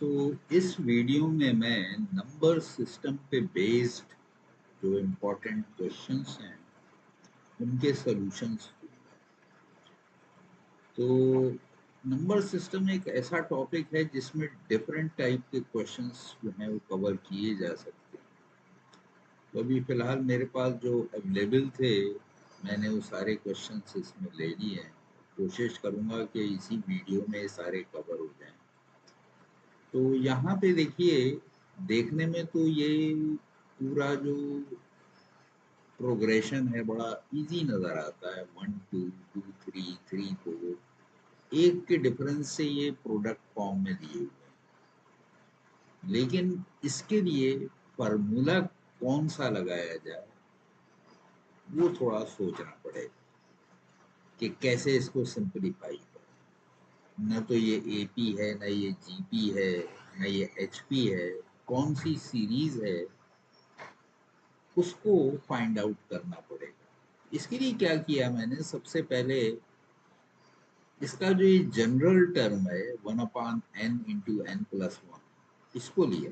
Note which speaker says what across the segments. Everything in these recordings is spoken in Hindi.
Speaker 1: तो इस वीडियो में मैं नंबर सिस्टम पे बेस्ड जो इम्पोर्टेंट क्वेश्चंस हैं उनके सॉल्यूशंस दूंगा। तो नंबर सिस्टम एक ऐसा टॉपिक है जिसमें डिफरेंट टाइप के क्वेश्चंस जो हैं वो कवर किए जा सकते हैं। तो अभी फिलहाल मेरे पास जो अवेलेबल थे मैंने वो सारे क्वेश्चंस इसमें ले लिए हैं। कोशिश करूंगा कि इसी वीडियो में सारे कवर हो जाएं। तो यहाँ पे देखिए, देखने में तो ये पूरा जो प्रोग्रेशन है बड़ा इजी नजर आता है। 1 2 2 3 3 4 एक के डिफरेंस से ये प्रोडक्ट फॉर्म में दिए हुए हैं, लेकिन इसके लिए फार्मूला कौन सा लगाया जाए वो थोड़ा सोचना पड़ेगा कि कैसे इसको सिंपलीफाई करें। न तो ये एपी है, न ये जीपी है, न ये एचपी है। कौन सी सीरीज है उसको फाइंड आउट करना पड़ेगा। इसके लिए क्या किया मैंने, सबसे पहले इसका जो ये जनरल टर्म है 1/n × n+1 इसको लिया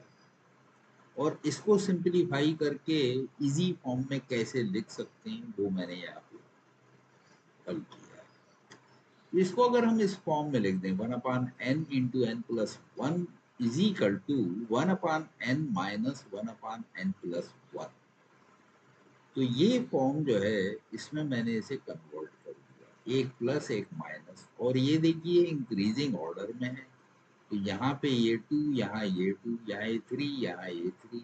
Speaker 1: और इसको सिंपलीफाई करके इजी फॉर्म में कैसे लिख सकते हैं वो मैंने यहाँ पे हल किया है। तो इसको अगर हम इस फॉर्म में लिख दें 1/n × n+1 is equal to 1/n−1/n+1, तो ये फॉर्म जो है इसमें मैंने इसे कन्वर्ट कर दिया, एक प्लस एक माइनस। और ये देखिए इंक्रीजिंग ऑर्डर में है, तो यहाँ पे ये 2, यहाँ ये 2, यहाँ ये 3, यहाँ ये 3।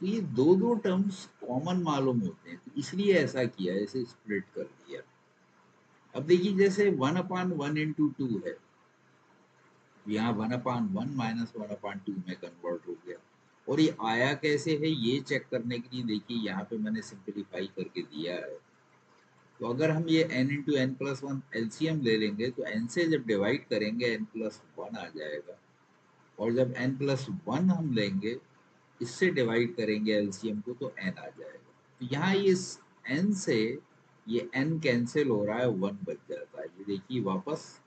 Speaker 1: तो ये दो दो टर्म्स कॉमन मालूम होते हैं, तो इसलिए ऐसा किया, इसे स्प्लिट कर दिया। अब देखिए जैसे 1/1 × 2 है, यहाँ 1/1 - 1/2 में कन्वर्ट हो गया। और ये आया कैसे है ये चेक करने के लिए देखिए यहाँ पे मैंने सिंपलीफाई करके दिया है। तो अगर हम ये n × n+1 एलसीएम ले लेंगे तो n से जब डिवाइड करेंगे n+1 आ जाएगा, और जब n+1 हम लेंगे इससे डिवाइड करेंगे एलसीएम को तो n आ जाएगा। तो यहाँ ये n से ये n कैंसिल हो रहा है, 1 बच जाता है। ये देखिए वापस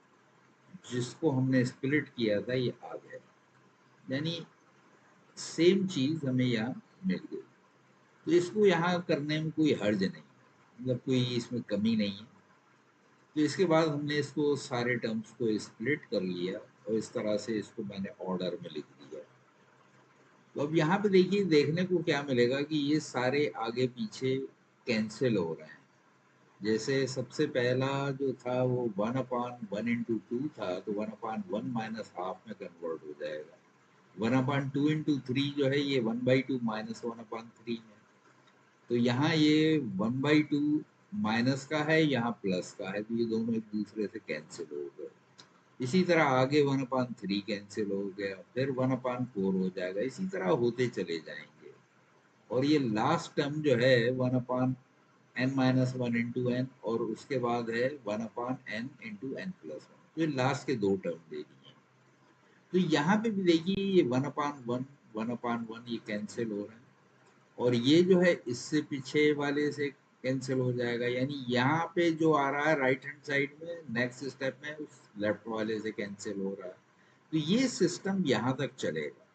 Speaker 1: जिसको हमने स्प्लिट किया था ये आ गया, यानी सेम चीज हमें यहाँ मिल गई। तो इसको यहाँ करने में कोई हर्ज नहीं, मतलब कोई इसमें कमी नहीं है। तो इसके बाद हमने इसको सारे टर्म्स को स्प्लिट कर लिया और इस तरह से इसको मैंने ऑर्डर में लिख दिया। तो अब यहाँ पे देखिए, देखने को क्या मिलेगा कि ये सारे आगे पीछे कैंसिल हो रहे हैं। जैसे सबसे पहला जो था वो 1/1 × 2 था, तो 1/1 - ½ में कन्वर्ट हो जाएगा। 1/2 × 3 जो है ये 1/2 - 1/3 है। तो यहाँ ये 1/2 माइनस का है, यहाँ प्लस का है, तो ये दोनों एक दूसरे से कैंसिल हो गए। इसी तरह आगे 1/3 कैंसिल हो गया, फिर 1/4 हो जाएगा, इसी तरह होते चले जाएंगे। और ये लास्ट टर्म जो है 1/n-1 और उसके बाद है 1/n × n+1, तो ये लास्ट के दो टर्म दे दिए। तो यहाँ पे भी देखिए ये 1/1 1/1 ये कैंसिल हो रहा है, और ये जो है इससे पीछे वाले से कैंसिल हो जाएगा, यानी यहाँ पे जो आ रहा है राइट हैंड साइड में नेक्स्ट स्टेप में उस लेफ्ट वाले से कैंसिल हो रहा है। तो ये सिस्टम यहाँ तक चलेगा।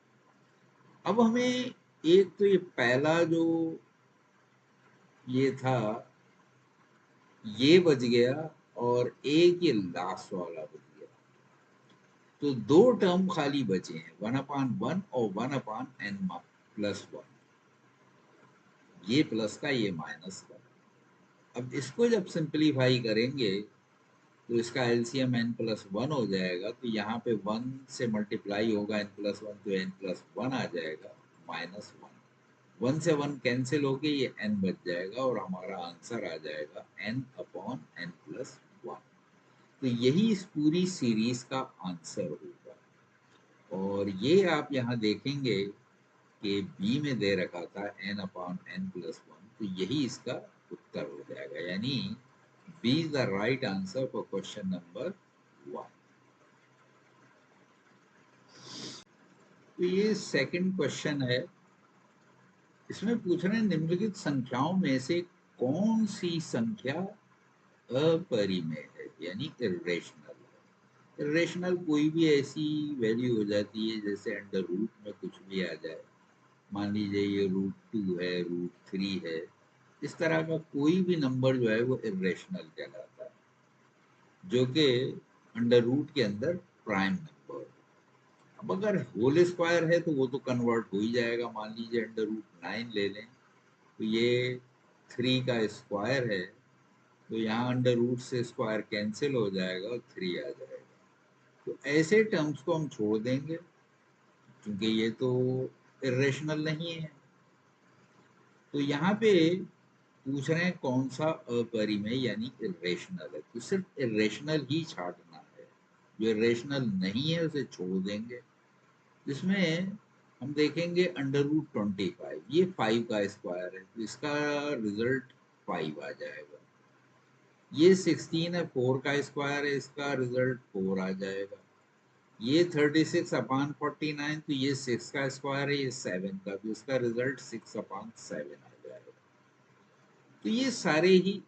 Speaker 1: अब हमें एक तो ये पहला जो ये था ये बच गया, और एक ये लास्ट वाला बच गया। तो दो टर्म खाली बचे हैं, 1/1 और 1/n+1, ये प्लस का ये माइनस का। अब इसको जब सिंपलीफाई करेंगे तो इसका एलसीएम n+1 हो जाएगा, तो यहाँ पे 1 से मल्टीप्लाई होगा n+1, तो n+1 आ जाएगा -1। 1 से 1 कैंसिल होके ये n बच जाएगा और हमारा आंसर आ जाएगा n/n+1। तो यही इस पूरी सीरीज का आंसर होगा। और ये आप यहाँ देखेंगे कि बी में दे रखा था n/n+1, तो यही इसका उत्तर हो जाएगा, यानी B is the right answer for question number 1। तो ये सेकंड क्वेश्चन है। इसमें पूछ रहे हैं निम्नलिखित संख्याओं में से कौन सी संख्या अपरिमेय है, यानी इरेशनल है। इरेशनल कोई भी ऐसी वैल्यू हो जाती है जैसे अंडर रूट में कुछ भी आ जाए, मान लीजिए ये √2 है, √3 है, इस तरह का कोई भी नंबर जो है वो इरेशनल कहलाता है, जो कि अंडर रूट के अंदर प्राइम नंबर। अब अगर होल स्क्वायर है तो वो तो कन्वर्ट हो ही जाएगा, मान लीजिए अंडर √9 ले लें, तो ये 3 का स्क्वायर है, तो यहाँ अंडर रूट से स्क्वायर कैंसिल हो जाएगा और 3 आ जाएगा। तो ऐसे टर्म्स को हम छोड़ देंगे क्योंकि ये तो इरेशनल नहीं है। तो यहाँ पे पूछ रहे हैं कौन सा अपरिमेय यानी इरेशनल है, तो सिर्फ इरेशनल ही छांटना है, जो इरेशनल नहीं है उसे छोड़ देंगे। जिसमें हम देखेंगे अंडर √25, ये 5 का स्क्वायर है, तो इसका रिजल्ट 5 आ जाएगा। ये 16 है, 4 का स्क्वायर है, इसका रिजल्ट 4 आ जाएगा। ये 36/49, तो ये 6 का स्क्वायर है, ये 7 का, तो इसका रिजल्ट 6/7 आ जाएगा। तो ये सारे ही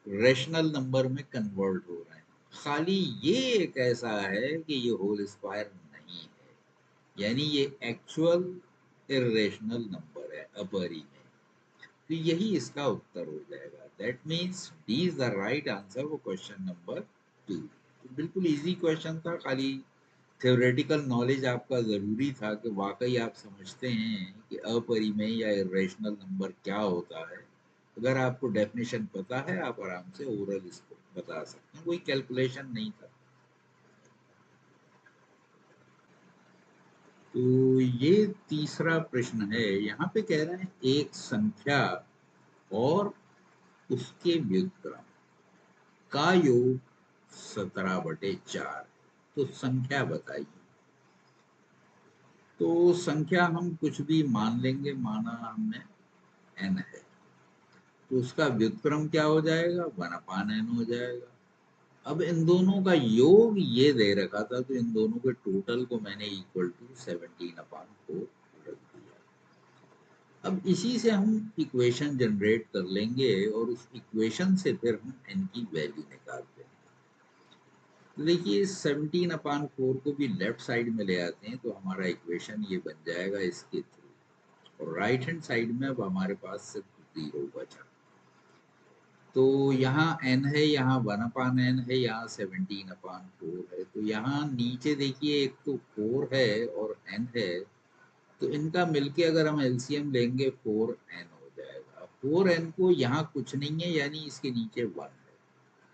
Speaker 1: रेशनल नंबर में कन्वर्ट हो रहे हैं, खाली ये एक ऐसा है कि ये होल स्क्वायर नहीं है, यानी ये एक्चुअल इरेशनल नंबर है, अपरिमेय। तो यही इसका उत्तर हो जाएगा। That means D is the right answer for question number 2। तो बिल्कुल इजी क्वेश्चन था, खाली थ्योरेटिकल नॉलेज आपका जरूरी था कि वाकई आप समझते हैं कि अपरिमेय या इरेशनल नंबर क्या होता है। अगर आपको डेफिनेशन पता है आप आराम से ओरल इसको बता सकते हैं, कोई कैलकुलेशन नहीं था। तो ये तीसरा प्रश्न है, यहाँ पे कह रहे हैं एक संख्या और उसके व्युत्क्रम का योग 17/4, तो संख्या बताइए। तो संख्या हम कुछ भी मान लेंगे, माना हमने n है, तो उसका व्युत्क्रम क्या हो जाएगा, 1/n हो जाएगा। अब इन दोनों का योग ये दे रखा था, तो इन दोनों के टोटल को मैंने इक्वल टू 17/4 रख दिया। अब इसी से हम इक्वेशन जनरेट कर लेंगे और उस इक्वेशन से फिर हम n की वैल्यू निकालते हैं। तो देखिए 17/4 को भी लेफ्ट साइड में ले आते हैं तो हमारा इक्वेशन ये बन जाएगा इसके थ्रू, और राइट हैंड साइड में अब हमारे पास सिर्फ 0 बचा। तो यहाँ n है, यहाँ 1/n है, यहाँ 17/4 है, तो यहाँ नीचे देखिए एक तो 4 है और n है, तो इनका मिलके अगर हम एलसीएम लेंगे 4n हो जाएगा। 4n को यहाँ कुछ नहीं है, यानी इसके नीचे 1 है,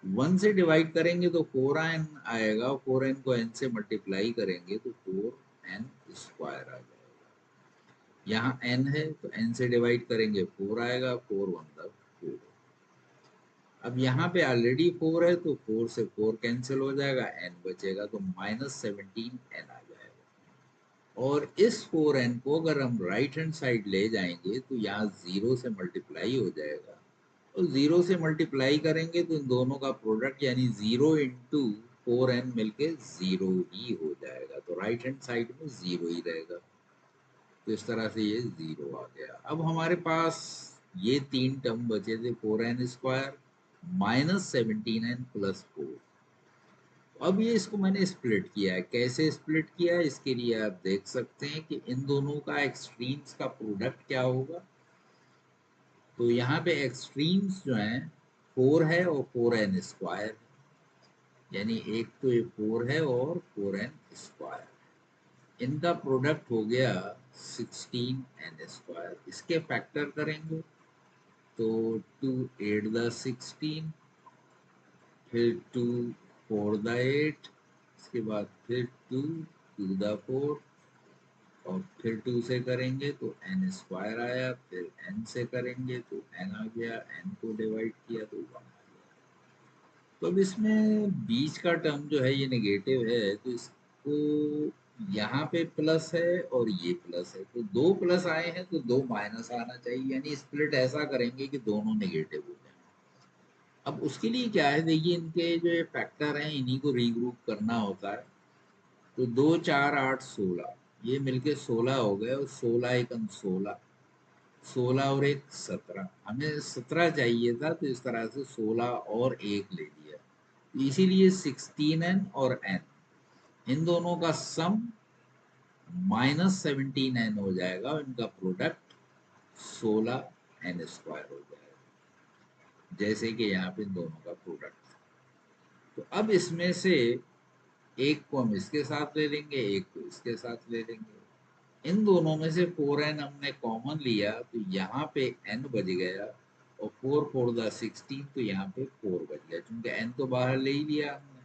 Speaker 1: 1 से डिवाइड करेंगे तो 4n आएगा, 4n को n से मल्टीप्लाई करेंगे तो 4n स्क्वायर आ जाएगा। यहाँ n है तो n से डिवाइड करेंगे 4 आएगा, 4 1 4। अब यहाँ पे ऑलरेडी 4 है तो 4 से 4 कैंसिल हो जाएगा, n बचेगा, तो -17n आ जाएगा। और इस 4n को अगर हम राइट हैंड साइड ले जाएंगे तो यहाँ 0 से मल्टीप्लाई हो जाएगा, और 0 से मल्टीप्लाई करेंगे तो इन दोनों का प्रोडक्ट यानी 0 इंटू 4n मिलके 0 ही हो जाएगा, तो राइट हैंड साइड में 0 ही रहेगा। तो इस तरह से ये 0 आ गया। अब हमारे पास ये 3 टर्म बचे थे, 4n स्क्वायर -17n प्लस 4। अब ये इसको मैंने स्प्लिट किया है, कैसे स्प्लिट किया है इसके लिए आप देख सकते हैं कि इन दोनों का एक्सट्रीम्स का प्रोडक्ट क्या होगा। तो यहाँ पे एक्सट्रीम्स जो हैं 4 है और 4n स्क्वायर, यानी एक तो ये 4 है और 4n स्क्वायर, इनका प्रोडक्ट हो गया 16n स्क्वायर। इसके फैक्टर करेंगे तो 2 8 द 16, फिर 2 4 द 8, इसके बाद फिर 2 2 द 4, और फिर 2 से करेंगे तो n स्क्वायर आया, फिर n से करेंगे तो n आ गया, n को डिवाइड किया तो 1 आ गया। तो अब इसमें बीच का टर्म जो है ये नेगेटिव है, तो इसको यहाँ पे प्लस है और ये प्लस है, तो 2 प्लस आए हैं तो 2 माइनस आना चाहिए, यानी स्प्लिट ऐसा करेंगे कि दोनों नेगेटिव हो जाए। अब उसके लिए क्या है, देखिए इनके जो ये फैक्टर हैं इन्हीं को रीग्रुप करना होता है। तो 2 4 8 16, ये मिलके 16 हो गए, और 16 एकम 16, 16 और 1 17, हमें 17 चाहिए था, तो इस तरह से 16 और 1 ले लिया, तो इसीलिए 16n और n। इन दोनों का सम -17n हो जाएगा और इनका प्रोडक्ट 16n² हो जाएगा, जैसे कि यहाँ पे इन दोनों का प्रोडक्ट। तो अब इसमें से एक को हम इसके साथ ले लेंगे, एक को इसके साथ ले लेंगे। इन दोनों में से 4n हमने कॉमन लिया तो यहाँ पे n बच गया, और 4 4 दा 16, तो यहाँ पे 4 बच गया, क्योंकि n तो बाहर ले ही लिया हमने।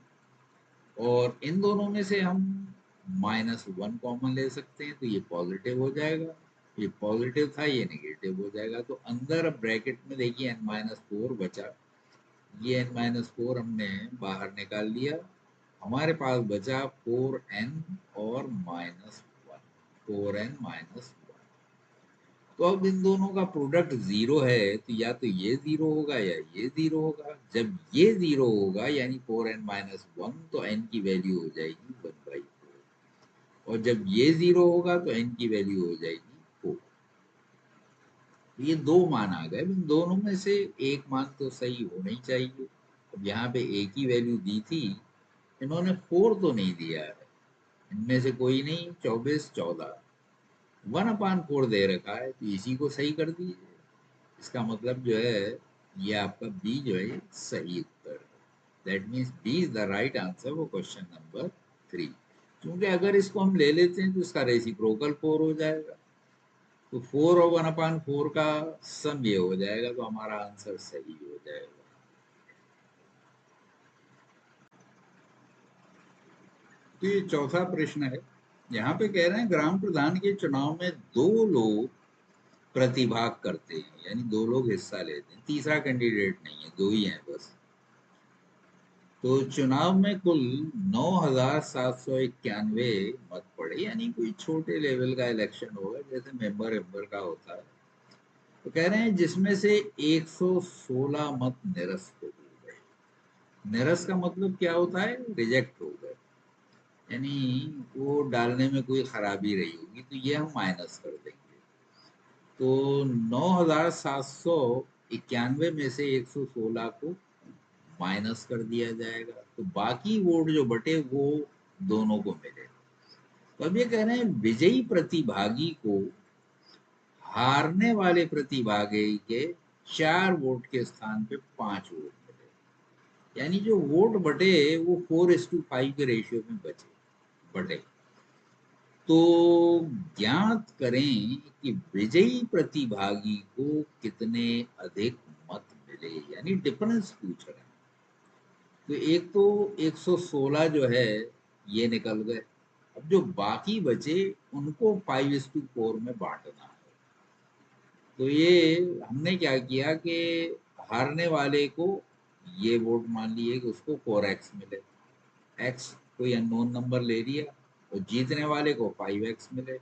Speaker 1: और इन दोनों में से हम -1 कॉमन ले सकते हैं, तो ये पॉजिटिव हो जाएगा, ये पॉजिटिव था, ये नेगेटिव हो जाएगा। तो अंदर अब ब्रैकेट में देखिए n-4 बचा, ये n-4 हमने बाहर निकाल लिया, हमारे पास बचा 4n और -1, 4n-1। तो अब इन दोनों का प्रोडक्ट जीरो है, तो या तो ये जीरो होगा या ये जीरो होगा। जब ये जीरो होगा यानी 4n-1, तो n की वैल्यू हो जाएगी 1/4, और जब ये जीरो होगा तो n की वैल्यू हो जाएगी 4। ये दो मान आ गए, इन दोनों में से एक मान तो सही होना ही चाहिए। अब यहाँ पे एक ही वैल्यू दी थी, इन्होंने 4 तो नहीं दिया है, इनमें से कोई नहीं, 24 14 1/4 दे रखा है, तो इसी को सही कर दीजिए। इसका मतलब जो है ये आपका बी जो है सही उत्तर है। That means B is the right answer for question number 3। क्योंकि अगर इसको हम ले लेते हैं तो इसका रेसिप्रोकल 4 हो जाएगा, तो 4 और 1/4 का सम ये हो जाएगा, तो हमारा आंसर सही हो जाएगा। तो ये चौथा प्रश्न है। यहाँ पे कह रहे हैं ग्राम प्रधान के चुनाव में 2 लोग प्रतिभाग करते हैं, यानी 2 लोग हिस्सा लेते हैं, तीसरा कैंडिडेट नहीं है, 2 ही हैं बस। तो चुनाव में कुल 9,791 मत पड़े, यानी कोई छोटे लेवल का इलेक्शन होगा, जैसे मेंबर एम्बर का होता है। तो कह रहे हैं जिसमें से 116 मत निरस्त हो गए। निरस्त का मतलब क्या होता है? रिजेक्ट हो गए, यानी वो डालने में कोई खराबी रही होगी, तो ये हम माइनस कर देंगे। तो 9,791 में से 116 को माइनस कर दिया जाएगा, तो बाकी वोट जो बटे वो दोनों को मिले। तो अब ये कह रहे हैं विजयी प्रतिभागी को हारने वाले प्रतिभागी के 4 वोट के स्थान पे 5 वोट मिले, यानी जो वोट बटे वो 4:5 के रेशियो में बटे। तो ज्ञात करें कि विजयी प्रतिभागी को कितने अधिक मत मिले, यानी डिफरेंस पूछ रहे हैं। तो एक तो 116 जो है ये निकल गए, अब जो बाकी बचे उनको 5:4 में बांटना है। तो ये हमने क्या किया कि हारने वाले को ये वोट मान लिए कि उसको 4x मिले, x कोई अननोन नंबर ले लिया, और जीतने वाले को 5x मिले।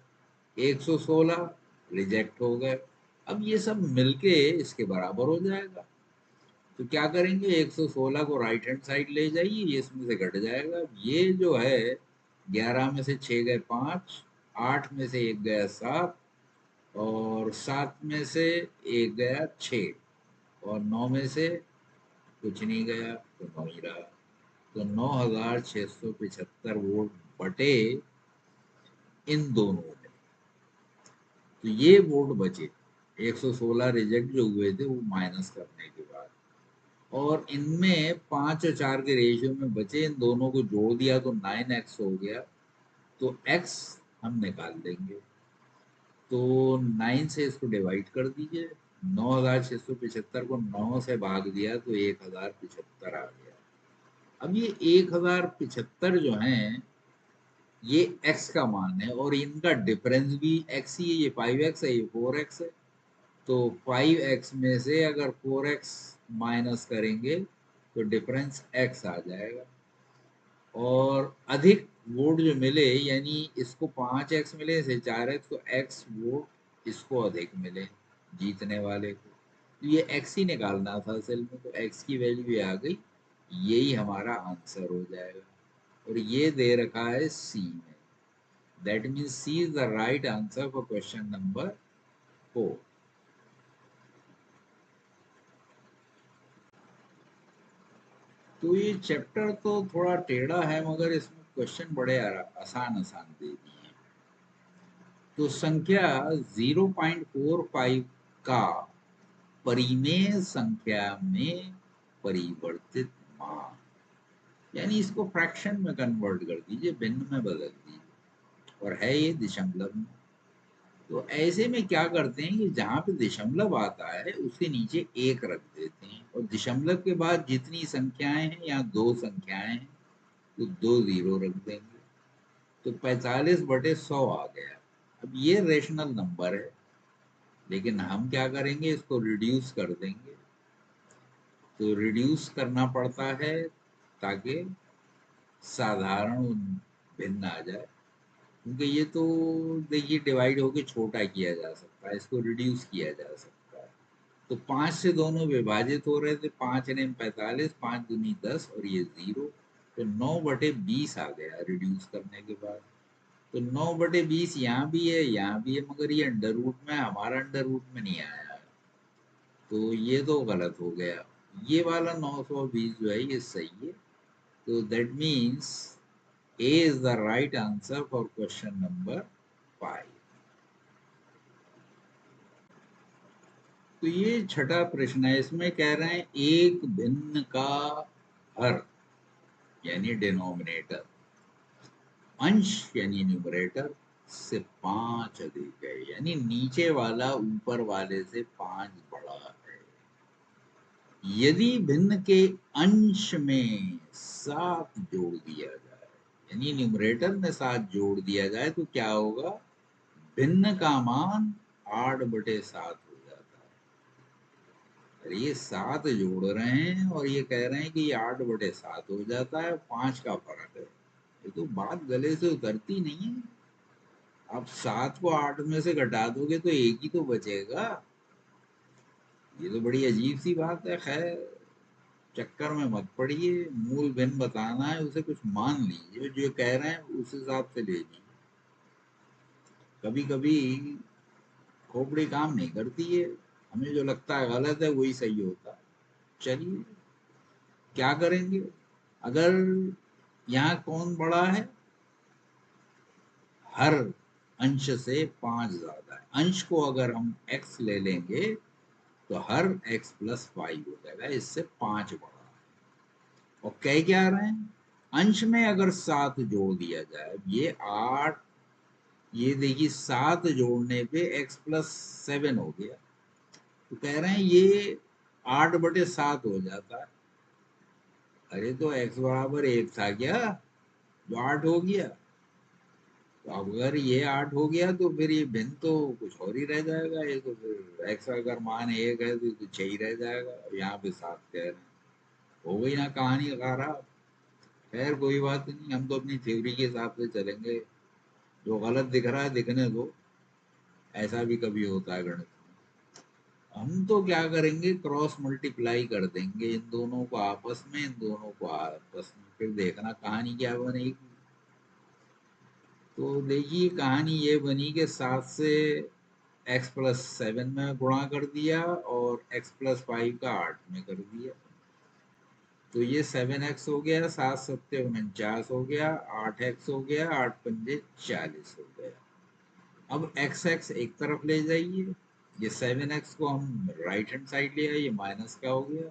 Speaker 1: 116 रिजेक्ट हो गए, अब ये सब मिलके इसके बराबर हो जाएगा। तो क्या करेंगे, 116 को राइट हैंड साइड ले जाइए, ये इसमें से घट जाएगा। ये जो है 11 में से 6 गए 5, 8 में से 1 गया 7, और 7 में से 1 गया 6, और 9 में से कुछ नहीं गया, तो 9 ही रहा। तो 9,675 वोट बटे इन दोनों में, तो ये वोट बचे। 116 रिजेक्ट जो हुए थे वो माइनस करने के बाद, और इनमें 5 और 4 के रेशियो में बचे, इन दोनों को जोड़ दिया तो 9x हो गया, तो x हम निकाल देंगे। तो 9 से इसको डिवाइड कर दीजिए, 9,675 को 9 से भाग दिया तो 1,075 आ गया। अब ये 1,075 जो हैं ये x का मान है, और इनका डिफरेंस भी x ही है, ये 5x है, ये 4x है। तो 5x में से अगर 4x माइनस करेंगे तो डिफरेंस x आ जाएगा, और अधिक वोट जो मिले, यानी इसको 5x मिले, इसे 4x, तो x वोट इसको अधिक मिले जीतने वाले को। तो ये x ही निकालना था असल में, तो x की वैल्यू ये आ गई, यही हमारा आंसर हो जाएगा। और ये दे रखा है C में, that means C is the right answer for question number 4। तो ये चैप्टर तो थोड़ा टेढ़ा है, मगर इसमें क्वेश्चन बड़े आसान आसान दे दिए हैं। तो संख्या 0.45 का परिमेय संख्या में परिवर्तित मान, यानी इसको फ्रैक्शन में कन्वर्ट कर दीजिए, भिन्न में बदल दीजिए, और है ये दशमलव में। तो ऐसे में क्या करते हैं कि जहां पे दशमलव आता है उसके नीचे एक रख देते हैं, और दशमलव के बाद जितनी संख्याएं हैं, यहाँ दो संख्याएं हैं तो दो जीरो रख देंगे, तो 45/100 आ गया। अब ये रेशनल नंबर है, लेकिन हम क्या करेंगे, इसको रिड्यूस कर देंगे। तो रिड्यूस करना पड़ता है ताकि साधारण भिन्न आ जाए, क्योंकि ये तो देखिए डिवाइड होके छोटा किया जा सकता है, इसको रिड्यूस किया जा सकता है। तो 5 से दोनों विभाजित हो रहे थे, 5×45, 5×2 10, और ये 0, तो 9/20 आ गया रिड्यूस करने के बाद। तो 9/20 यहाँ भी है, यहाँ भी है, मगर ये अंडर रूट में, हमारा अंडर रूट में नहीं आया है, तो ये तो गलत हो गया। ये वाला 920 जो है ये सही है। तो that means A is the right answer for question number 5. तो ये छठा प्रश्न है, इसमें कह रहे हैं एक भिन्न का हर यानी डिनोमिनेटर अंश यानी न्यूमरेटर से 5 अधिक है, यानी नीचे वाला ऊपर वाले से 5 बड़ा है। यदि भिन्न के अंश में 7 जोड़ दिया जाए, यानी न्यूमरेटर में 7 जोड़ दिया जाए, तो क्या होगा, भिन्न का मान 8/7 हो जाता है। अरे ये 7 जोड़ रहे हैं और ये कह रहे हैं कि ये 8/7 हो जाता है, 5 का फर्क है। ये तो बात गले से उतरती नहीं है। आप 7 को 8 में से घटा दोगे तो एक ही तो बचेगा। ये तो बड़ी अजीब सी बात है। खैर, चक्कर में मत पड़िए, मूल भिन्न बताना है, उसे कुछ मान लीजिए, जो कह रहे हैं उस हिसाब से ले लीजिए। कभी कभी खोपड़ी काम नहीं करती है, हमें जो लगता है गलत है वही सही होता है। चलिए, क्या करेंगे, अगर यहाँ कौन बड़ा है, हर अंश से 5 ज्यादा है। अंश को अगर हम x ले लेंगे तो हर x+5 हो जाएगा, इससे 5 बड़ा है। और कह क्या रहे हैं, अंश में अगर 7 जोड़ दिया जाए, ये 8, ये देखिए 7 जोड़ने पे x+7 हो गया, तो कह रहे हैं ये 8/7 हो जाता है। अरे तो x बराबर 1 था क्या, जो 8 हो गया। तो अगर ये 8 हो गया तो फिर ये भिन्न तो कुछ और ही रह जाएगा। ये तो फिर x अगर मान 1 है तो 6 ही रह जाएगा, यहाँ पे 7 कह रहे हैं। हो गई ना कहानी खराब। खैर कोई बात नहीं, हम तो अपनी थ्योरी के हिसाब से चलेंगे, जो गलत दिख रहा है दिखने दो, ऐसा भी कभी होता है गणित में। हम तो क्या करेंगे, क्रॉस मल्टीप्लाई कर देंगे इन दोनों को आपस में, इन दोनों को आपस में, फिर देखना कहानी क्या बनेगी। तो देखिए कहानी ये बनी कि 7 से x+7 में गुणा कर दिया और x+5 का 8 में कर दिया, तो ये 7x हो गया, 7×7 = 49 हो गया, 8x हो गया, 8×5 = 40 हो गया। अब x एक तरफ ले जाइए, ये 7x को हम राइट हैंड साइड ले आए, ये माइनस का हो गया।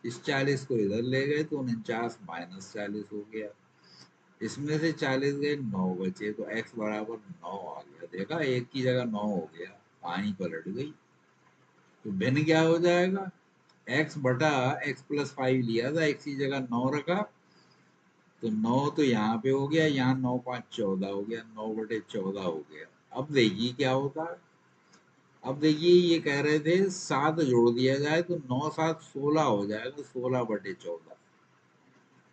Speaker 1: इस 40 को इधर ले गए तो 49 - 40 हो गया। इसमें से 40 गए, 9 बचे, तो x बराबर 9 आ गया। देखा, एक की जगह 9 हो गया, कहानी पलट गई। तो भिन्न क्या हो जाएगा, x/x+5 लिया था, x की जगह 9 रखा, तो 9 तो यहाँ पे हो गया, यहाँ 9×5 = 14 हो गया, 9/14 हो गया। अब देखिए क्या होता है। अब देखिए ये कह रहे थे 7 जोड़ दिया जाए तो 9×7 = 16 हो जाएगा, 16/14।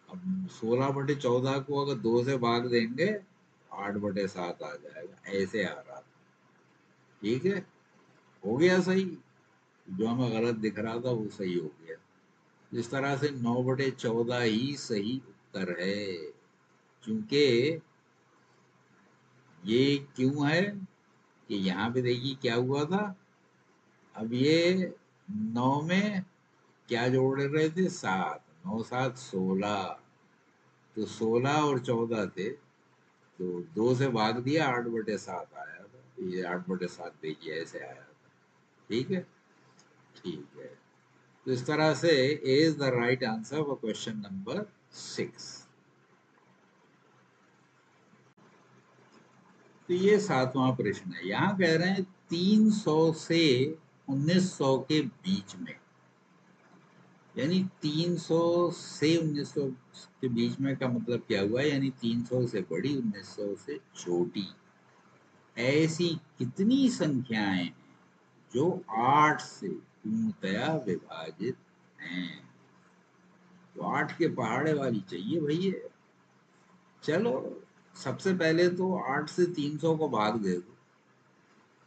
Speaker 1: अब 16/14 को अगर 2 से भाग देंगे 8/7 आ जाएगा, ऐसे आ रहा था। ठीक है, हो गया सही, जो हमें गलत दिख रहा था वो सही हो गया। इस तरह से 9/14 ही सही उत्तर है। क्योंकि ये क्यों है कि यहाँ पे देखिए क्या हुआ था। अब ये 9 में क्या जोड़ रहे थे, 7, 9×7 = 16, तो 16 और 14 थे, तो 2 से भाग दिया, 8/7 आया था। ये 8/7 देखिए ऐसे आया था। ठीक है, ठीक है। तो इस तरह से A is the right answer for question number 6। तो ये 7वां प्रश्न है। यहाँ कह रहे हैं 300 से 1900 के बीच में, यानी 300 से 1900 के बीच में का मतलब क्या हुआ, यानी 300 से बड़ी, 1900 से छोटी, ऐसी कितनी संख्याएं हैं जो 8 से पूर्णतया विभाजित हैं। तो 8 के पहाड़े वाली चाहिए भैया। चलो, सबसे पहले तो 8 से 300 को भाग दे दो।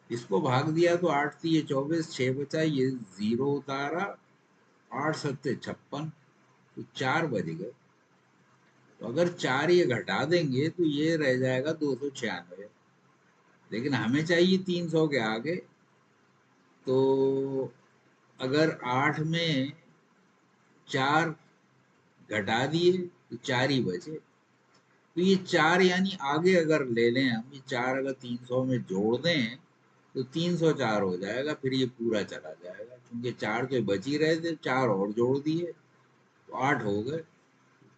Speaker 1: इसको भाग दिया तो 8 3 24, 6 बचा, ये 0 उतारा, 8 7 56, तो 4 बज गए। तो अगर 4 ये घटा देंगे तो ये रह जाएगा 296। लेकिन हमें चाहिए 300 के आगे। तो अगर 8 में 4 घटा दिए तो 4 ही बचे। तो ये 4 यानी आगे अगर ले लें हम, ये 4 अगर 300 में जोड़ दें तो 304 हो जाएगा, फिर ये पूरा चला जाएगा। क्योंकि 4 तो बच ही रहे थे, 4 और जोड़ दिए तो 8 हो गए,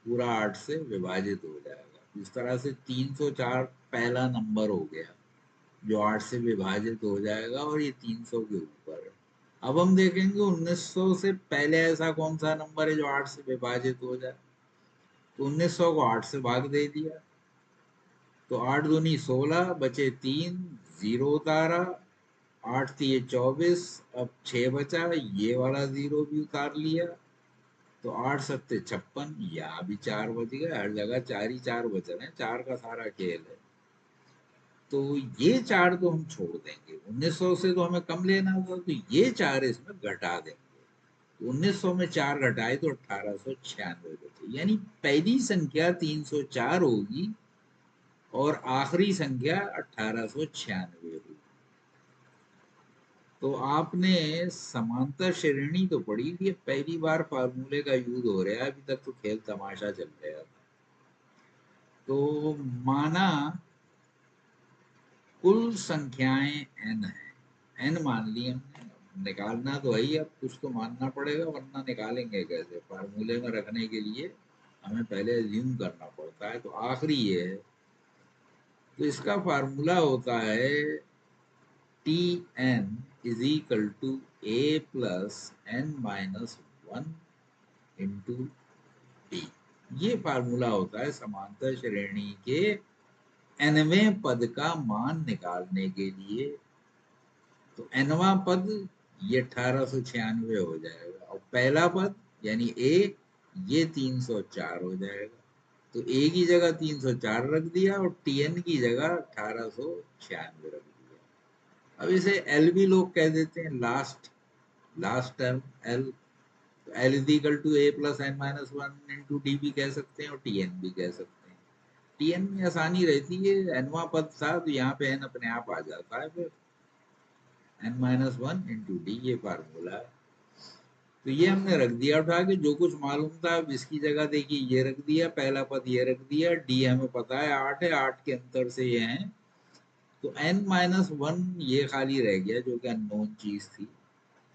Speaker 1: पूरा 8 से विभाजित हो जाएगा। इस तरह से 304 पहला नंबर हो गया जो 8 से विभाजित हो जाएगा, और ये 300 के ऊपर है। अब हम देखेंगे 1900 से पहले ऐसा कौन सा नंबर है जो 8 से विभाजित हो जाए। तो 1900 को 8 से भाग दे दिया, तो 8 दूनी 16, बचे 3, 0 उतारा, 8 3 24, अब 6 बचा, ये वाला 0 भी उतार लिया, तो 8 7 56, यहाँ भी 4 बच गए। हर जगह 4 ही 4 बच रहे हैं, 4 का सारा खेल है। तो ये 4 तो हम छोड़ देंगे, 1900 से तो हमें कम लेना था, तो ये 4 इसमें घटा देंगे। तो 1900 में 4 घटाए तो 1896 बचे, यानी पहली संख्या 304 होगी और आखिरी संख्या 1896 होगी। तो आपने समांतर श्रेणी तो पढ़ी थी, पहली बार फार्मूले का यूज हो रहा है, अभी तक तो खेल तमाशा चल रहा था। तो माना कुल संख्याएं n है, n मान ली हमने, निकालना तो है ही, अब कुछ तो मानना पड़ेगा, वरना निकालेंगे कैसे। फार्मूले में रखने के लिए हमें पहले अज्यूम करना पड़ता है। तो आखिरी ये है, तो इसका फार्मूला होता है T N is equal to A plus N minus one into D. ये फार्मूला होता है समांतर श्रेणी के nवें पद का मान निकालने के लिए। तो nवां पद ये 1896 हो जाएगा, और पहला पद यानी a ये 304 हो जाएगा। तो a की जगह 304 रख दिया और tn की जगह 1896 रख दिया। अब इसे एल भी लोग कह देते हैं, last last term L. L is equal to A plus N minus one into D भी कह सकते हैं और टी एन भी कह सकते हैं। टी एन में आसानी रहती है, एनवा पद था तो यहाँ पे एन अपने आप आ जाता है, फिर N minus one into D, ये फार्मूला है। तो ये हमने रख दिया उठा के, जो कुछ मालूम था अब इसकी जगह देखिए ये रख दिया, पहला पद ये रख दिया, डी हमें पता है 8 है, 8 के अंतर से ये है। तो एन माइनस वन ये खाली रह गया जो कि अननोन चीज थी,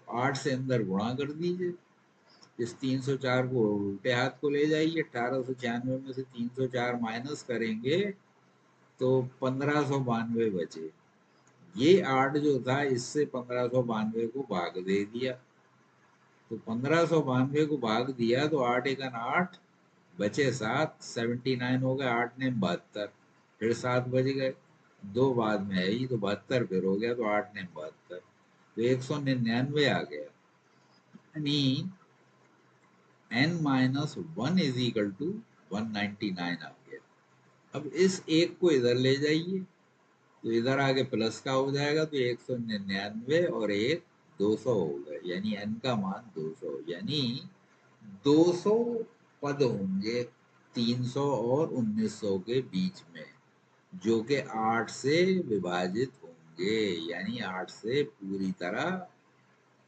Speaker 1: 8 से अंदर गुणा कर दीजिए। इस 304 को उल्टे हाथ को ले जाइए, 1896 में से 304 माइनस करेंगे तो 1592 बचे। ये 8 जो था इससे 1592 को भाग दे दिया, तो 1592 को भाग दिया तो 8 एकन 8, बचे 7, 79 हो गए, 8 ने 72, फिर 7 बज गए, दो बाद में है ही तो 72 फिर हो गया, तो 8 ने 72, तो 199 आ गया। यानी n minus one is equal to 199 आ गया। अब इस एक को इधर ले जाइए, तो इधर आगे प्लस का हो जाएगा, तो 199 और एक 200 हो गए, यानी n का मान 200, यानी 200 पद होंगे 300 और 1900 के बीच में, जो कि 8 से विभाजित होंगे, यानी 8 से पूरी तरह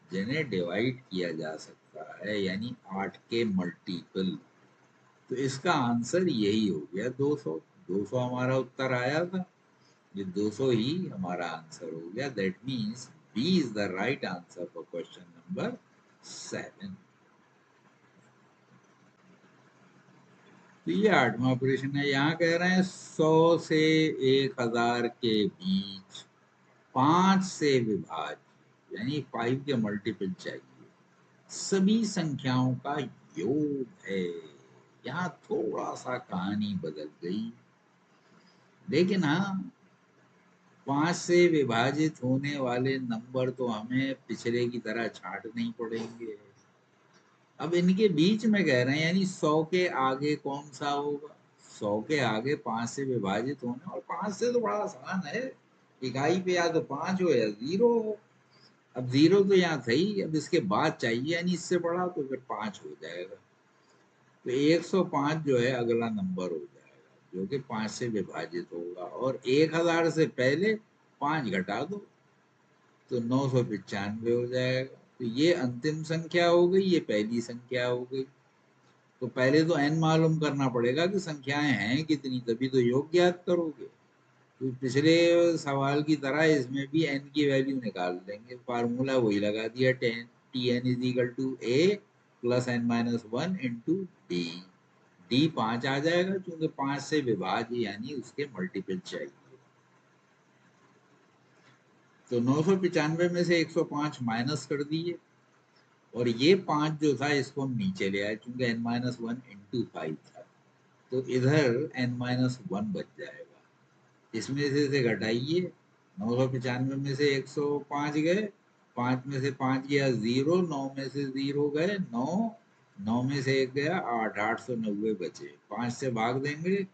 Speaker 1: जिन्हें डिवाइड किया जा सकता है, यानी 8 के मल्टीपल। तो इसका आंसर यही हो गया 200। 200 हमारा उत्तर आया था, ये 200 ही हमारा आंसर हो गया। That means B is the right answer for question number 7। तो ये 8वां प्रश्न है। यहाँ कह रहे हैं 100 से 1000 के बीच 5 से विभाज्य यानी 5 के मल्टीपल चाहिए सभी संख्याओं का योग है। यहाँ थोड़ा सा कहानी बदल गई, लेकिन हाँ 5 से विभाजित होने वाले नंबर तो हमें पिछले की तरह छांटने ही पड़ेंगे। अब इनके बीच में कह रहे हैं यानी 100 के आगे कौन सा होगा? 100 के आगे 5 से विभाजित होने, और 5 से तो बड़ा आसान है, इकाई पे या तो 5 हो या 0 हो। अब 0 तो यहाँ था ही, अब इसके बाद चाहिए यानी इससे बड़ा, तो फिर 5 हो जाएगा। तो 105 जो है अगला नंबर हो जाएगा जो कि 5 से विभाजित होगा, और 1000 से पहले 5 घटा दो तो 995 हो जाएगा। तो ये अंतिम संख्या हो गई, ये पहली संख्या हो गई। तो पहले तो n मालूम करना पड़ेगा कि संख्याएं हैं कितनी, तभी तो योग ज्ञात करोगे। तो पिछले सवाल की तरह इसमें भी n की वैल्यू निकाल लेंगे, फार्मूला वही लगा दिया, T N is equal to A plus N minus one into D. D 5 आ जाएगा क्योंकि 5 से विभाज्य यानी उसके मल्टीपल चाहिए। तो 995 में से 105 माइनस कर दिए, और ये 5 जो था इसको हम नीचे ले आए क्योंकि n माइनस वन इंटू 5 था, तो इधर n माइनस वन बच जाएगा। इसमें से घटाइए, 995 में से 105 गए, 5 में से 5 गया 0, 9 में से 0 गए 9, 9 में से 1 गया 8, 890 बचे। 5 से भाग देंगे,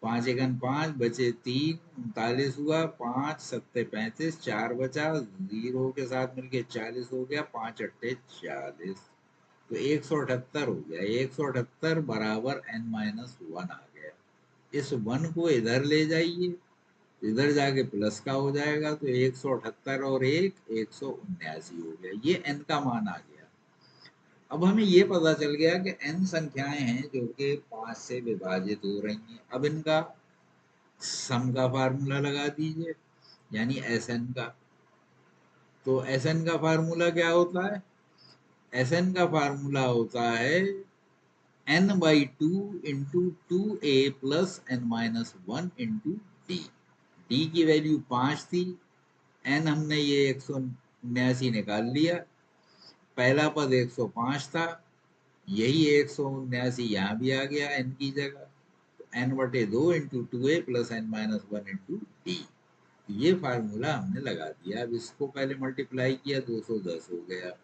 Speaker 1: 5 एकन 5 बचे 3, 39 हुआ, 5 सत्ते 35, 4 बचा, 0 के साथ मिलके 40 हो गया, 5 अट्ठे 40, तो 178 हो गया। 178 बराबर n माइनस वन आ गया। इस वन को इधर ले जाइए, इधर जाके प्लस का हो जाएगा, तो 178 और 179 हो गया। ये n का मान आ गया। अब हमें ये पता चल गया कि n संख्याएं हैं जो कि 5 से विभाजित हो रही हैं। अब इनका सम का फार्मूला लगा दीजिए, यानी Sn का। तो Sn का फार्मूला क्या होता है? Sn का फार्मूला होता है n/2 into 2a plus n minus one into D. D की वैल्यू 5 थी, n हमने ये 179 निकाल लिया, पहला पद 105 था, यही 179 यहाँ भी आ गया n की जगह, तो n/2 into 2a plus n minus one into D. ये फार्मूला हमने लगा दिया। अब इसको पहले मल्टीप्लाई किया, 210 हो गया,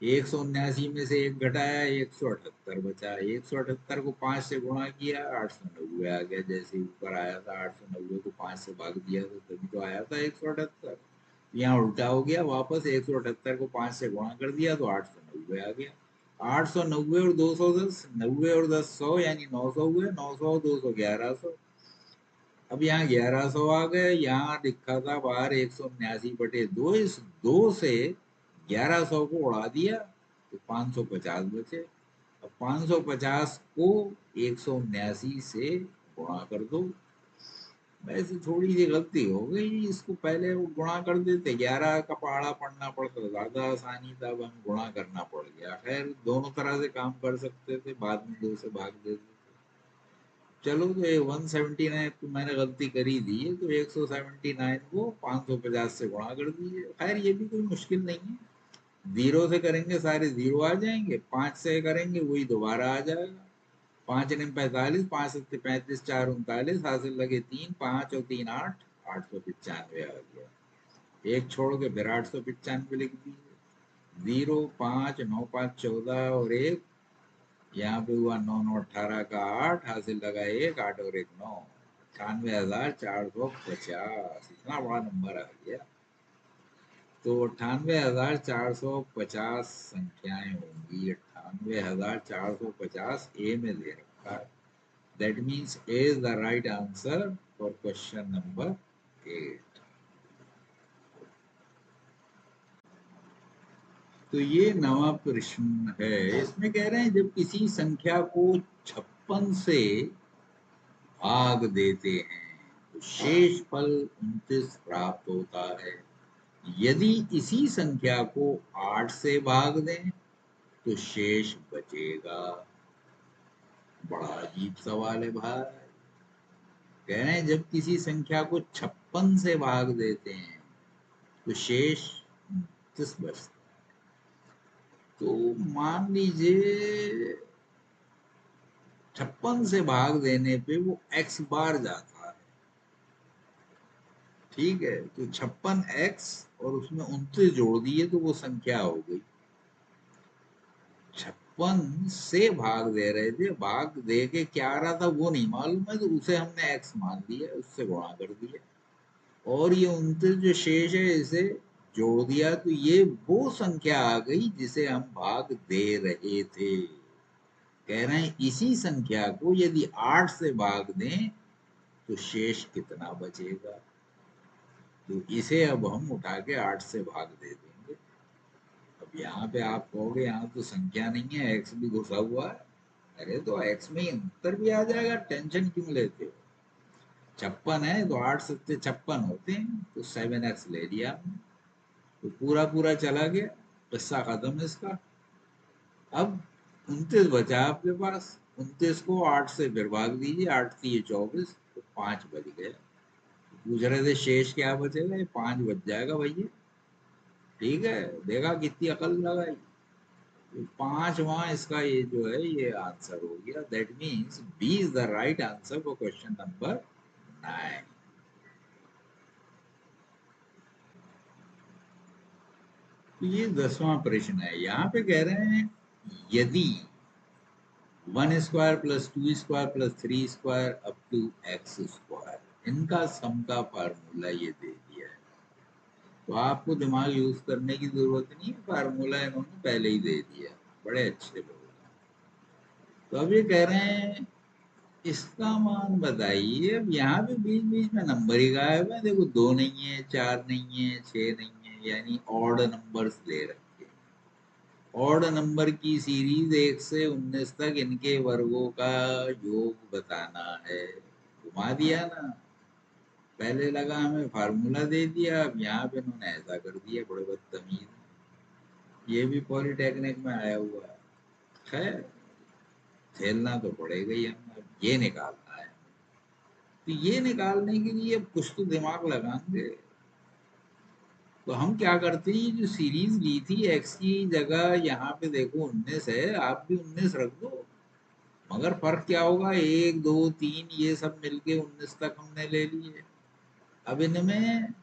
Speaker 1: 179 में से एक घटाया 178 बचा, 178 को 5 से गुणा किया 890 आ गया। जैसे ऊपर आया था 890 को 5 से भाग दिया तो तभी तो आया था 178। यहाँ उल्टा हो गया, वापस 178 को 5 से गुणा कर दिया तो 890 आ गया। 890 और 210, 90 और 10 100 यानी 900 हुए, 900 200 1100। अब यहाँ 1100 आ गए, यहाँ लिखा था बाहर 179/2, इस 2 से 1100 को उड़ा दिया तो 550 बचे। अब 550 को 179 से गुणा कर दो। वैसे थोड़ी सी गलती हो गई, इसको पहले वो गुणा कर देते, 11 का पहाड़ा पढ़ना पड़ता, ज्यादा आसानी था, अब हम गुणा करना पड़ गया। खैर दोनों तरह से काम कर सकते थे, बाद में 2 से भाग देते। चलो तो ये 179 तो मैंने गलती करी दी है, तो 179 को 550 से गुणा कर दीजिए। खैर ये भी कोई मुश्किल नहीं है, 0 से करेंगे सारे 0 आ जाएंगे, 5 से करेंगे वही दोबारा आ जाएगा। 5 ने 45, 5 सत्ते 35, 4 39, हासिल लगे 3, 5 और 3 8, 895 आ गया। एक छोड़ के फिर 895 लिख दीजिए, 0 5 9 5 14 और एक, यहाँ पे हुआ 9 9 18 का 8, हासिल लगा 1, 8 और 1 9, 98,450। इतना बड़ा नंबर आ गया। तो 98,450 संख्याएं होंगी, 98,450 ए में दे रखा है। That means A is the right answer for question number 8। तो ये नवा प्रश्न है, इसमें कह रहे हैं जब किसी संख्या को 56 से भाग देते हैं तो शेष फल 29 प्राप्त होता है। यदि इसी संख्या को 8 से भाग दें तो शेष बचेगा। बड़ा अजीब सवाल है भाई। कह रहे हैं जब किसी संख्या को 56 से भाग देते हैं तो शेष 29 बचता है। तो मान लीजिए 56 से भाग देने पे वो x बार जाता है, ठीक है। तो 56x और उसमें 29 जोड़ दिए तो वो संख्या हो गई। 56 से भाग दे रहे थे, भाग दे के क्या आ रहा था वो नहीं मालूम है, तो उसे हमने x मान लिया, उससे गुणा कर दिया, और ये 29 जो शेष है इसे जोड़ दिया, तो ये वो संख्या आ गई जिसे हम भाग दे रहे थे। कह रहे हैं इसी संख्या को यदि 8 से भाग दें तो शेष कितना बचेगा। तो इसे अब हम उठा के 8 से भाग दे देंगे। अब यहाँ पे आप कहोगे यहाँ तो संख्या नहीं है, एक्स भी घुसा हुआ है। अरे तो एक्स में ही अंतर भी आ जाएगा, टेंशन क्यों लेते हो। 56 है तो 8 सत्ते 56 होते हैं, तो 7x ले लिया हमने, तो पूरा पूरा चला गया, किस्सा खत्म इसका। अब 29 बचा आपके पास, 29 को 8 से फिर भाग दीजिए, 8 3 24, तो 5 बच गए। पूछ रहे थे शेष क्या बचेगा, ये 5 बच जाएगा भैया। ठीक है, देखा कितनी अकल लगाई। तो 5वां इसका ये जो है ये आंसर हो गया। That means B is the right answer for question number 9। तो ये 10वां प्रश्न है। यहाँ पे कह रहे हैं यदि 1 square plus 2 square plus 3 square up to X square, इनका सम का फार्मूला ये दे दिया है। तो आपको दिमाग यूज करने की जरूरत नहीं है, फार्मूला इन्होंने पहले ही दे दिया। बड़े अच्छे लोग हैं। तो अब ये कह रहे हैं इसका मान बताइए। अब यहाँ पे बीच बीच में नंबर ही गायब है, देखो 2 नहीं है, 4 नहीं है, 6 नहीं है, यानी ऑड नंबर्स ले रखे हैं। ऑड नंबर की सीरीज 1 से 19 तक इनके वर्गों का योग बताना है। घुमा दिया ना, पहले लगा हमें फार्मूला दे दिया, अब यहाँ पे इन्होंने ऐसा कर दिया, बड़े बदतमीज। ये भी पॉलिटेक्निक में आया हुआ है। खैर, झेलना तो पड़ेगा ही, हमें अब ये निकालना है। तो ये निकालने के लिए अब कुछ तो दिमाग लगाएंगे। तो हम क्या करते हैं, ये जो सीरीज ली थी एक्स की जगह यहाँ पे देखो 19 है, आप भी 19 रख दो। मगर फर्क क्या होगा, 1 2 3 ये सब मिलके 19 तक हमने ले लिए। अब इनमें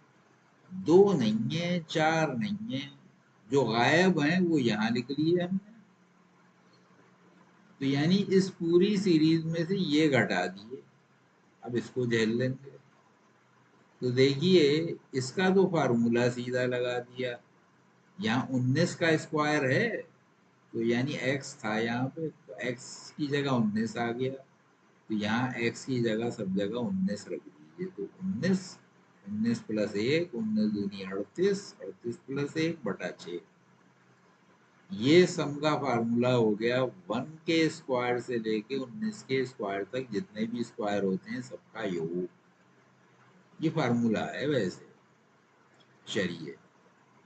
Speaker 1: 2 नहीं है, 4 नहीं है, जो गायब है वो यहाँ लिख लिए हमने। तो यानी इस पूरी सीरीज में से ये घटा दिए। अब इसको झेल लेंगे। तो देखिए इसका तो फार्मूला सीधा लगा दिया। यहाँ 19 का स्क्वायर है, तो यानी x था यहाँ पे, तो x की जगह 19 आ गया। तो यहाँ x की जगह सब जगह 19 रख दीजिए। तो 19, 19 प्लस 1, 19 दूनी 38, 38 प्लस 1/6। ये सम का फार्मूला हो गया 1 के स्क्वायर से लेके 19 के स्क्वायर तक जितने भी स्क्वायर होते हैं सबका योग। ये फार्मूला है वैसे। चलिए,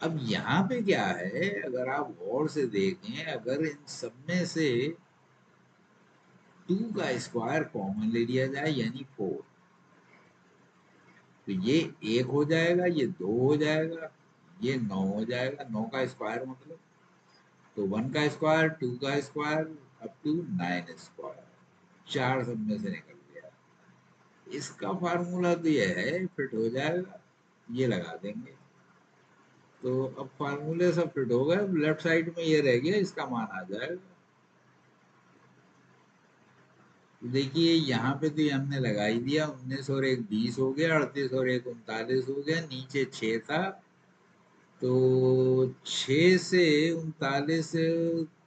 Speaker 1: अब यहाँ पे क्या है, अगर आप गौर से देखें, अगर इन सब में से 2 का स्क्वायर कॉमन ले लिया जाए यानी 4, तो ये 1 हो जाएगा, ये 2 हो जाएगा, ये 9 हो जाएगा। 9 का स्क्वायर मतलब, तो 1 का स्क्वायर, 2 का स्क्वायर, अप टू 9 स्क्वायर। 4 सब में से निकल गया। इसका फार्मूला तो ये है, फिट हो जाएगा, ये लगा देंगे। तो अब फार्मूले सब फिट हो गए, लेफ्ट साइड में ये रह गया, इसका मान आ जाएगा। देखिए यहाँ पे तो ये हमने लगा ही दिया, 19 और 1 20 हो गया, 38 और 1 39 हो गया, नीचे 6 था, तो 6 से 39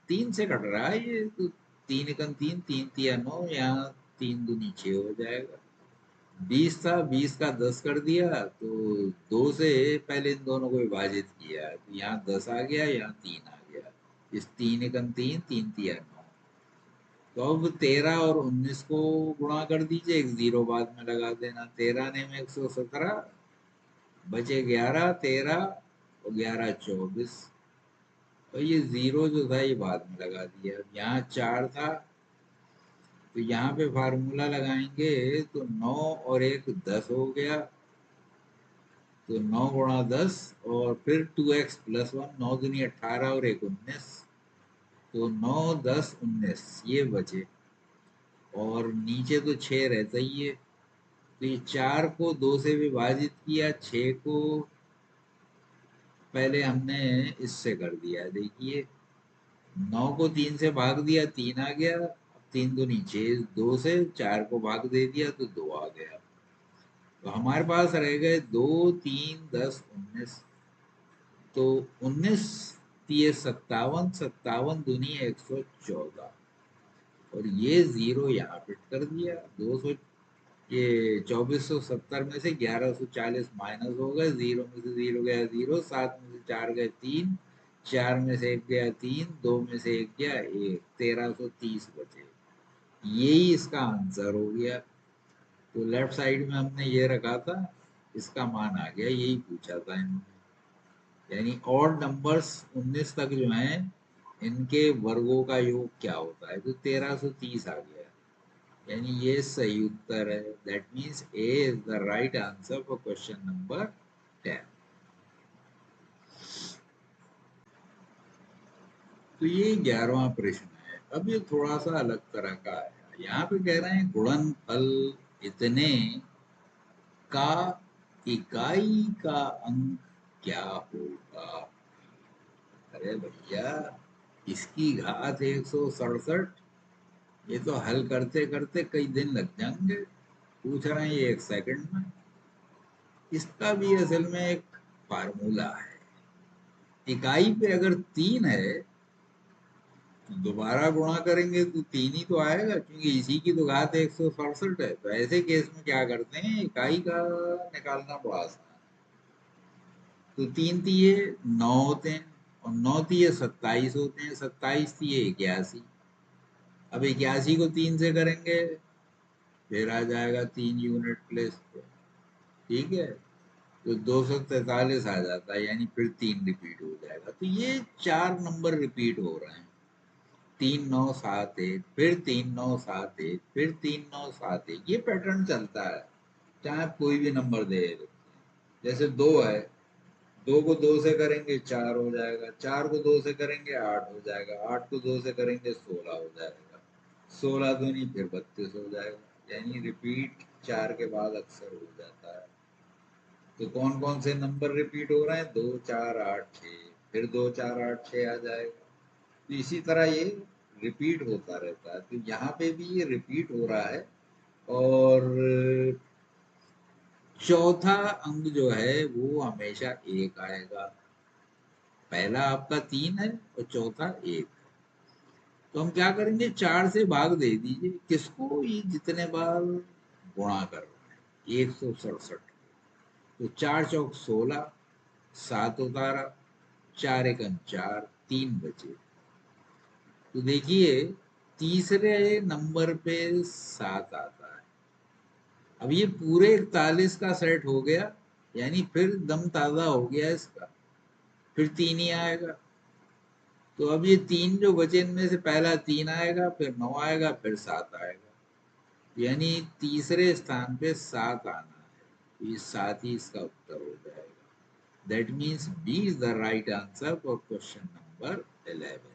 Speaker 1: 3 से कट रहा है ये, तो 3 एकम 3, 3 तिया 9, यहाँ 3 दूनी 6 हो जाएगा। 20 था, 20 का 10 कर दिया, तो 2 से पहले इन दोनों को विभाजित किया, तो यहाँ 10 आ गया, यहाँ 3 आ गया। इस 3 एकम 3, 3 तिया 9, तो अब 13 और 19 को गुणा कर दीजिए, एक जीरो बाद में लगा देना। 13 ने में 117, बचे 11, 13 और 11 24। तो ये जीरो जो था ये बाद में लगा दिया। यहाँ 4 था तो यहाँ पे फार्मूला लगाएंगे तो 9 और 1 10 हो गया। तो 9 गुणा 10 और फिर 2x प्लस 1, 9 दूनी 18 और 1 19। तो 9 10 19 ये बचे, और नीचे तो 6 रहता ही है। तो ये 4 को 2 से विभाजित किया, 6 को पहले हमने इससे कर दिया। देखिए 9 को 3 से भाग दिया, 3 आ गया। अब 3 दूनी 6, 2 से 4 को भाग दे दिया तो 2 आ गया। तो हमारे पास रह गए 2 3 10 19। तो 19 ये 57, 57 दूनी 114, और ये जीरो यहाँ फिट कर दिया। 200, ये 2470 में से 1140 माइनस हो गए, जीरो में से जीरो गया जीरो, 7 में से 4 गए 3, 4 में से 1 गया 3, 2 में से 1 गया 1, 1330 बचे। यही इसका आंसर हो गया। तो लेफ्ट साइड में हमने ये रखा था, इसका मान आ गया, यही पूछा था इन्होंने। यानी ऑड नंबर्स 19 तक जो हैं इनके वर्गों का योग क्या होता है, तो 1330 आ गया। यानी ये सही उत्तर है। That means A is the right answer for question number 10। तो ये 11वां प्रश्न है। अब ये थोड़ा सा अलग तरह का है। यहाँ पे कह रहे हैं गुणनफल इतने का इकाई का अंक क्या होगा। अरे भैया, इसकी घात 167, ये तो हल करते करते कई दिन लग जाएंगे। पूछ रहे हैं ये 1 सेकंड में। इसका भी असल में एक फार्मूला है। इकाई पे अगर 3 है तो दोबारा गुणा करेंगे तो 3 ही तो आएगा, क्योंकि इसी की तो घात 167 है। तो ऐसे केस में क्या करते हैं, इकाई का निकालना बड़ा आसान है। तो 3 तिये 9 होते हैं, और 9 तिये 27 होते हैं, 27 तिये 81। अब 81 को 3 से करेंगे, फिर आ जाएगा 3 यूनिट प्लेस पे। ठीक है, तो 243 आ जाता है, यानी फिर 3 रिपीट हो जाएगा। तो ये 4 नंबर रिपीट हो रहे हैं। 3971, फिर 3971, फिर 3971, ये पैटर्न चलता है चाहे आप कोई भी नंबर दे। जैसे 2 है, 2 को 2 से करेंगे 4 हो जाएगा, 4 को 2 से करेंगे 8 हो जाएगा, 8 को 2 से करेंगे 16 हो जाएगा, 16 दूनी फिर 32 हो जाएगा। यानी रिपीट 4 के बाद अक्सर हो जाता है। तो कौन कौन से नंबर रिपीट हो रहे हैं, 2 4 8 6, फिर 2 4 8 6 आ जाएगा। तो इसी तरह ये रिपीट होता रहता है। तो यहाँ पे भी ये रिपीट हो रहा है। और चौथा अंक जो है वो हमेशा 1 आएगा। पहला आपका 3 है और चौथा 1। तो हम क्या करेंगे, 4 से भाग दे दीजिए किसको, ये जितने बार गुणा कर रहे हैं 167। तो 4 चौक 16, 7 उतारा, 4 एकम 4, 3 बचे। तो देखिए तीसरे नंबर पे 7 आता है। अब ये पूरे 41 का सेट हो गया, यानी फिर दम ताजा हो गया इसका। फिर 3 ही आएगा। तो अब ये 3 जो बचे इनमें से पहला 3 आएगा, फिर 9 आएगा, फिर 7 आएगा। यानी तीसरे स्थान पे 7 आना है। तो ये 7 ही इसका उत्तर हो जाएगा। That means B is the right answer for question number 11।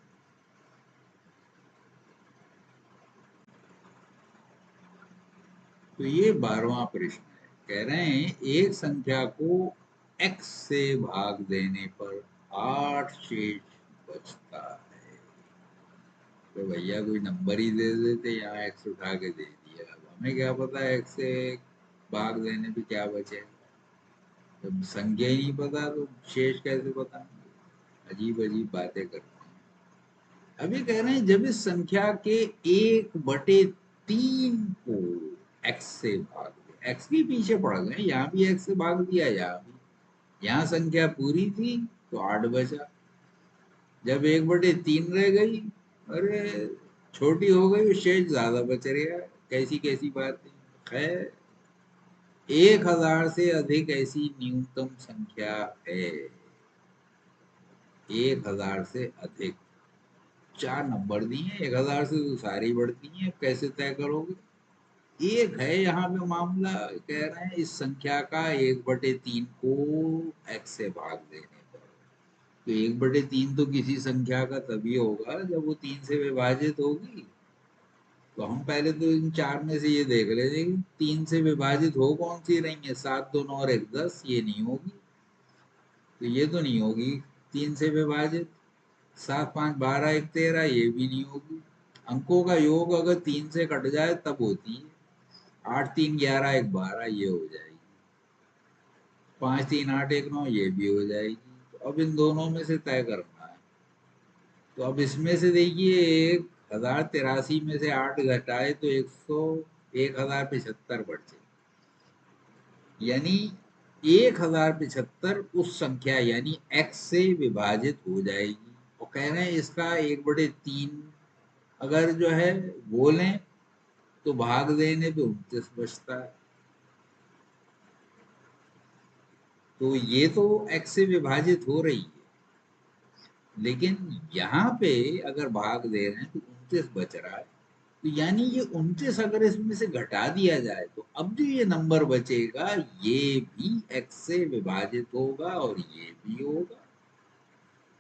Speaker 1: तो ये 12वां प्रश्न है। कह रहे हैं एक संख्या को x से भाग देने पर 8 शेष बचता है। तो भैया कोई नंबर ही दे देते, यहाँ x उठा के दे दिया। अब हमें क्या पता है x से भाग देने पे क्या बचे। जब संख्या ही नहीं पता तो शेष कैसे बताएंगे। अजीब अजीब बातें करते हैं। अभी कह रहे हैं जब इस संख्या के 1/3 को x से भाग दे, x के पीछे पड़ गए, यहाँ भी x से भाग दिया, यहाँ भी। यहाँ संख्या पूरी थी तो 8 बचा। जब 1/3 रह गई, अरे छोटी हो गई, शेष ज्यादा बच रहा है। कैसी कैसी बात है। 1000 से अधिक ऐसी न्यूनतम संख्या है। 1000 से अधिक, 4 नंबर दिए हैं, 1000 से तो सारी बढ़ती हैं, कैसे तय करोगे। एक है यहाँ पे मामला, कह रहे हैं इस संख्या का 1/3 को x से भाग देने पर। तो 1/3 तो किसी संख्या का तभी होगा जब वो 3 से विभाजित होगी। तो हम पहले तो इन 4 में से ये देख लेते हैं कि 3 से विभाजित हो कौन सी रही है। 7 2 9 और 1 10, ये नहीं होगी। तो ये तो नहीं होगी 3 से विभाजित। 7 5 12 1 13, ये भी नहीं होगी। अंकों का योग अगर 3 से कट जाए तब होती है। 8 3 11 1 12, ये हो जाएगी। 5 3 8 1 9, ये भी हो जाएगी। तो अब इन दोनों में से तय करना है। तो अब इसमें से देखिए, 1083 में से 8 घटाए तो 1075 बचे। यानी 1075 उस संख्या यानी x से विभाजित हो जाएगी। और कह रहे हैं इसका 1/3 अगर जो है बोलें तो भाग देने पे 29 बचता है। तो ये तो x से विभाजित हो रही है, लेकिन यहाँ पे अगर भाग दे रहे हैं तो 29 बच रहा है। तो यानी ये 29 अगर इसमें से घटा दिया जाए तो अब जो ये नंबर बचेगा ये भी x से विभाजित होगा और ये भी होगा।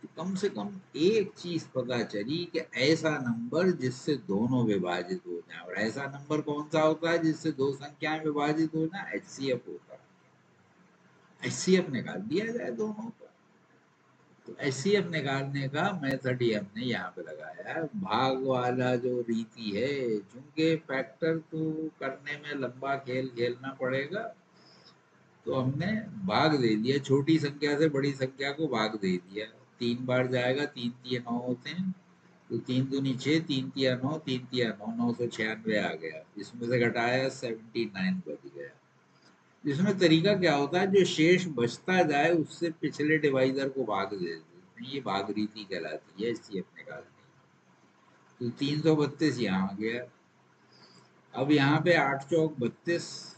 Speaker 1: तो कम से कम एक चीज पता चली कि ऐसा नंबर जिससे दोनों विभाजित हो जाए। और ऐसा नंबर कौन सा होता है जिससे दो संख्याएं विभाजित हो जाए? एचसीएफ होता है। एचसीएफ निकाल दिया जाए दोनों का। तो एचसीएफ निकालने का मेथड ही हमने यहाँ पे लगाया है। भाग वाला जो रीति है, चूंकि फैक्टर तो करने में लंबा खेल खेलना पड़ेगा, तो हमने भाग दे दिया। छोटी संख्या से बड़ी संख्या को भाग दे दिया। 3 बार जाएगा, 3 3 9 होते हैं। तो 3 दूनी 6, 3 तिया 9, 3 तिया 9, 996 आ गया। इसमें से घटाया 79 बच गया। इसमें तरीका क्या होता है, जो शेष बचता जाए उससे पिछले डिवाइजर को भाग दे देते हैं। ये भाग रीति कहलाती है एचसीएफ निकालने की। तो 332 यहाँ आ गया। अब यहाँ पे 8 चौक 32,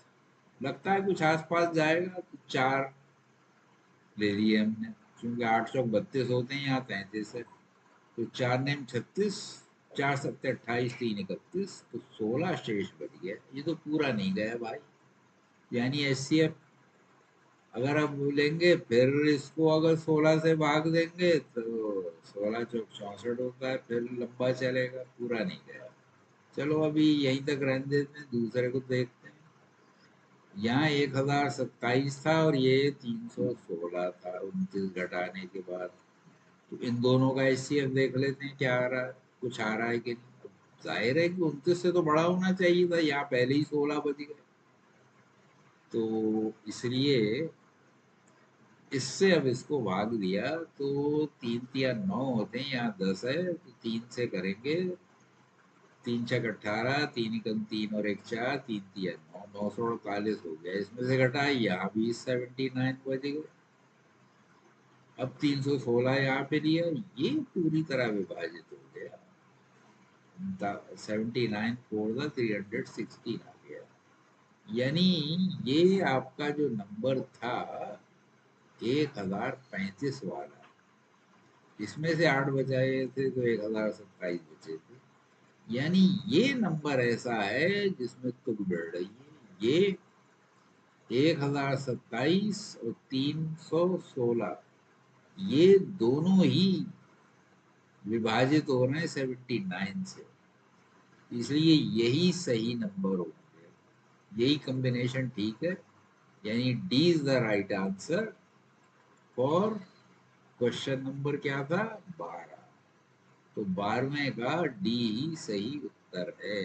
Speaker 1: लगता है कुछ आसपास जाएगा, तो 4 ले लिए हमने। क्योंकि 8 चौक 32 होते हैं, यहाँ 33 है। तो 4 नेम 36, 4 सत्ते 28, 3 31, तो 16 शेष बच गया। ये तो पूरा नहीं गया भाई। यानी एचसीएफ अगर आप बोलेंगे फिर इसको अगर 16 से भाग देंगे तो 16 चौक 64 होता है, फिर लंबा चलेगा, पूरा नहीं गया। चलो अभी यहीं तक रहने देते हैं, दूसरे को देखते हैं। यहाँ 1027 था और ये 316 था 29 घटाने के बाद। तो इन दोनों का एचसीएफ देख लेते हैं क्या आ रहा है, कुछ आ रहा है कि नहीं। अब जाहिर है कि 29 से तो बड़ा होना चाहिए था, यहाँ पहले ही 16 बज गए। तो इसलिए इससे अब इसको भाग दिया तो 3 तिया 9 होते हैं, यहाँ 10 है तो 3 से करेंगे। 3 छक 18, 3 एकम 3 और 1 4, 3 तिया 9, 948 हो गया। इसमें से घटा यहाँ भी 79 बज गए। अब 316 यहाँ पे लिया, ये पूरी तरह विभाजित हो गया। 79 फोर द 316 आ गया। यानी ये आपका जो नंबर था 1035 वाला, इसमें से 8 बचाए थे तो 1027 बचे थे। यानी ये नंबर ऐसा है जिसमें तुक बढ़ रही है। ये 1027 और 316, ये दोनों ही विभाजित हो रहे हैं 79 से। इसलिए यही सही नंबर हो गया। यही कॉम्बिनेशन ठीक है। यानी D is the right answer for question number क्या था, 12। तो 12वें का डी ही सही उत्तर है।